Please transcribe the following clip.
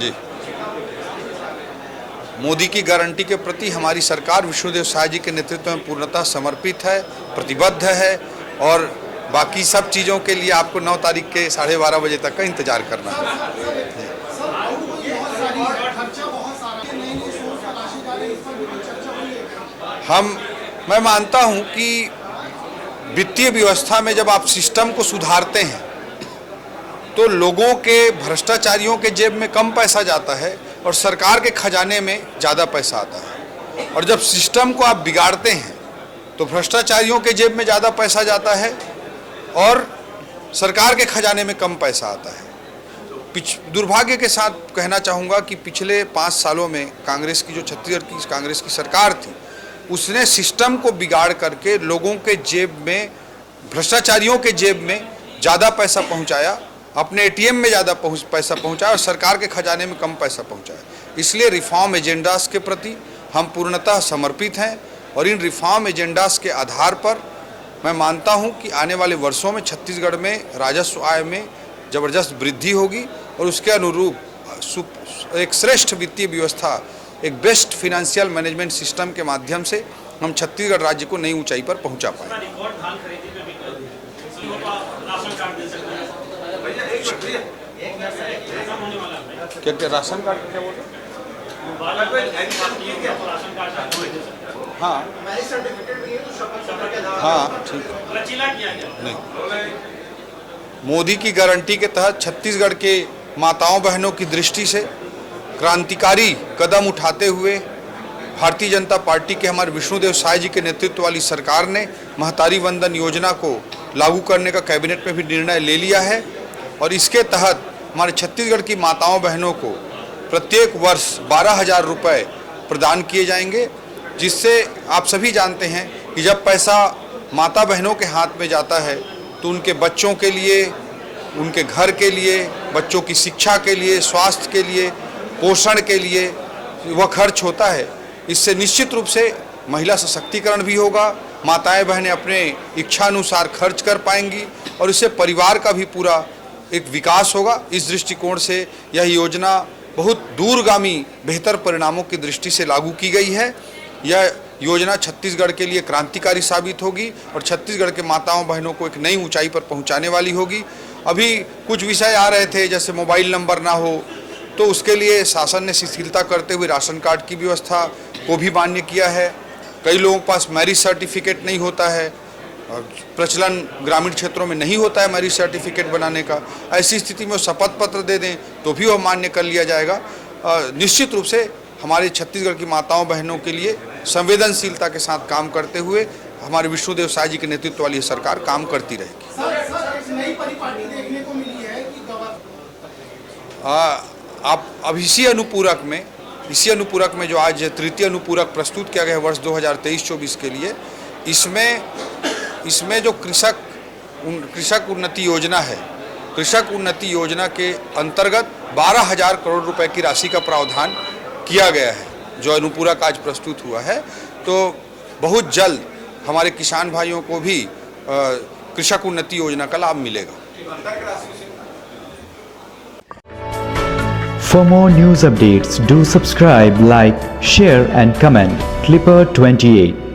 जी, मोदी की गारंटी के प्रति हमारी सरकार विष्णुदेव साय जी के नेतृत्व में पूर्णतः समर्पित है, प्रतिबद्ध है और बाकी सब चीज़ों के लिए आपको 9 तारीख के 12:30 बजे तक का इंतजार करना है। मैं मानता हूं कि वित्तीय व्यवस्था में जब आप सिस्टम को सुधारते हैं तो लोगों के, भ्रष्टाचारियों के जेब में कम पैसा जाता है और सरकार के खजाने में ज़्यादा पैसा आता है। और जब सिस्टम को आप बिगाड़ते हैं तो भ्रष्टाचारियों के जेब में ज़्यादा पैसा जाता है और सरकार के खजाने में कम पैसा आता है। दुर्भाग्य के साथ कहना चाहूँगा कि पिछले 5 सालों में कांग्रेस की, जो छत्तीसगढ़ की कांग्रेस की सरकार थी, उसने सिस्टम को बिगाड़ करके लोगों के जेब में, भ्रष्टाचारियों के जेब में ज़्यादा पैसा पहुँचाया, अपने एटीएम में ज़्यादा पैसा पहुँचाया और सरकार के खजाने में कम पैसा पहुँचाया। इसलिए रिफॉर्म एजेंडास के प्रति हम पूर्णतः समर्पित हैं और इन रिफॉर्म एजेंडास के आधार पर मैं मानता हूं कि आने वाले वर्षों में छत्तीसगढ़ में राजस्व आय में ज़बरदस्त वृद्धि होगी और उसके अनुरूप एक श्रेष्ठ वित्तीय व्यवस्था, एक बेस्ट फिनेंशियल मैनेजमेंट सिस्टम के माध्यम से हम छत्तीसगढ़ राज्य को नई ऊंचाई पर पहुंचा पाएंगे। क्या राशन कार्ड क्या बोल रहे? हाँ हाँ, ठीक नहीं। मोदी की गारंटी के तहत छत्तीसगढ़ के माताओं बहनों की दृष्टि से क्रांतिकारी कदम उठाते हुए भारतीय जनता पार्टी के हमारे विष्णुदेव साय जी के नेतृत्व वाली सरकार ने महतारी वंदन योजना को लागू करने का कैबिनेट में भी निर्णय ले लिया है और इसके तहत हमारे छत्तीसगढ़ की माताओं बहनों को प्रत्येक वर्ष 12,000 रुपये प्रदान किए जाएंगे, जिससे आप सभी जानते हैं कि जब पैसा माता बहनों के हाथ में जाता है तो उनके बच्चों के लिए, उनके घर के लिए, बच्चों की शिक्षा के लिए, स्वास्थ्य के लिए, पोषण के लिए वह खर्च होता है। इससे निश्चित रूप से महिला सशक्तिकरण भी होगा, माताएं बहनें अपने इच्छानुसार खर्च कर पाएंगी और इससे परिवार का भी पूरा एक विकास होगा। इस दृष्टिकोण से यह योजना बहुत दूरगामी बेहतर परिणामों की दृष्टि से लागू की गई है। यह योजना छत्तीसगढ़ के लिए क्रांतिकारी साबित होगी और छत्तीसगढ़ के माताओं बहनों को एक नई ऊंचाई पर पहुंचाने वाली होगी। अभी कुछ विषय आ रहे थे जैसे मोबाइल नंबर ना हो, तो उसके लिए शासन ने शिथिलता करते हुए राशन कार्ड की व्यवस्था को भी मान्य किया है। कई लोगों के पास मैरिज सर्टिफिकेट नहीं होता है, प्रचलन ग्रामीण क्षेत्रों में नहीं होता है मैरिज सर्टिफिकेट बनाने का। ऐसी स्थिति में शपथ पत्र दे दें तो भी वह मान्य कर लिया जाएगा। निश्चित रूप से हमारे छत्तीसगढ़ की माताओं बहनों के लिए संवेदनशीलता के साथ काम करते हुए हमारे विष्णुदेव साय जी के नेतृत्व वाली सरकार काम करती रहेगी। नई परिपाटी देखने को मिली है कि आप अब इसी अनुपूरक में जो आज तृतीय अनुपूरक प्रस्तुत किया गया वर्ष 2023-24 के लिए, इसमें जो कृषक उन्नति योजना है, कृषक उन्नति योजना के अंतर्गत 12,000 करोड़ रुपए की राशि का प्रावधान किया गया है जो अनुपूरक आज प्रस्तुत हुआ है। तो बहुत जल्द हमारे किसान भाइयों को भी कृषक उन्नति योजना का लाभ मिलेगा। For more news updates, do subscribe, like, share and comment. Clipper 28